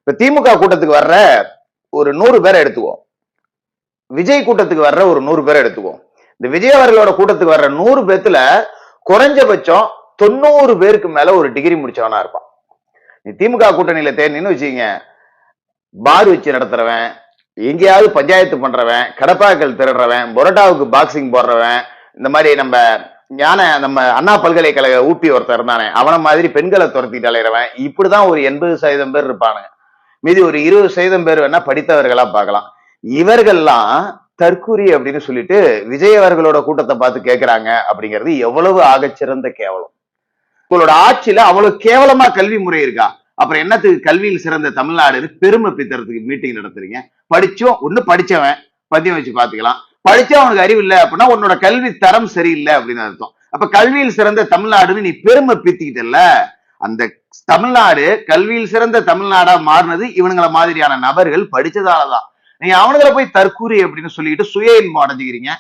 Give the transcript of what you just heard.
இப்ப திமுக கூட்டத்துக்கு வர்ற ஒரு 100 பேரை எடுத்துக்குவோம், விஜய் கூட்டத்துக்கு வர்ற ஒரு 100 பேரை எடுத்துக்குவோம். இந்த விஜய் அவர்களோட கூட்டத்துக்கு வர்ற 100 பேத்துல குறைஞ்சபட்சம் 90 பேருக்கு மேல ஒரு டிகிரி முடிச்சவனா இருப்பான். நீ திமுக கூட்டணியில தேர்னின்னு வச்சுக்கீங்க, பார் வச்சு நடத்துறவன், எங்கேயாவது பஞ்சாயத்து பண்றவன், கடப்பாக்கள் திருடுறவன், பொரோட்டாவுக்கு பாக்ஸிங் போடுறவன், இந்த மாதிரி நம்ம அண்ணா பல்கலைக்கழக ஊப்பி ஒருத்தர் இருந்தானே அவன மாதிரி பெண்களை துரத்திட்டு அலையிறவன், இப்படிதான் ஒரு 80% பேர் இருப்பானுங்க. மீதி ஒரு 20% பேர் வேணா படித்தவர்களா பார்க்கலாம். இவர்கள்லாம் தற்கூரி அப்படின்னு சொல்லிட்டு விஜய் அவர்களோட கூட்டத்தை பார்த்து கேட்கிறாங்க அப்படிங்கிறது எவ்வளவு ஆகச்சிறந்த கேவலம். உங்களோட ஆட்சியில அவ்வளவு கேவலமா கல்வி முறை இருக்கா? அப்புறம் என்னத்துக்கு கல்வியில் சிறந்த தமிழ்நாடுன்னு பெருமை பித்தறதுக்கு மீட்டிங் நடத்துறீங்க? படிச்சோம், ஒண்ணு படிச்சவன் பத்தியம் வச்சு பாத்துக்கலாம், படிச்சா உனக்கு அறிவு இல்லை அப்படின்னா உன்னோட கல்வி தரம் சரியில்லை அப்படின்னு அர்த்தம். அப்ப கல்வியில் சிறந்த தமிழ்நாடுன்னு நீ பெருமை பித்திக்கிட்டல, அந்த தமிழ்நாடு கல்வியில் சிறந்த தமிழ்நாடா மாறினது இவனுங்களை மாதிரியான நபர்கள் படிச்சதாலதான். நீங்க அவனுங்களை போய் தற்கூரி அப்படின்னு சொல்லிட்டு சுய இன்பம் அடைஞ்சுக்கிறீங்க.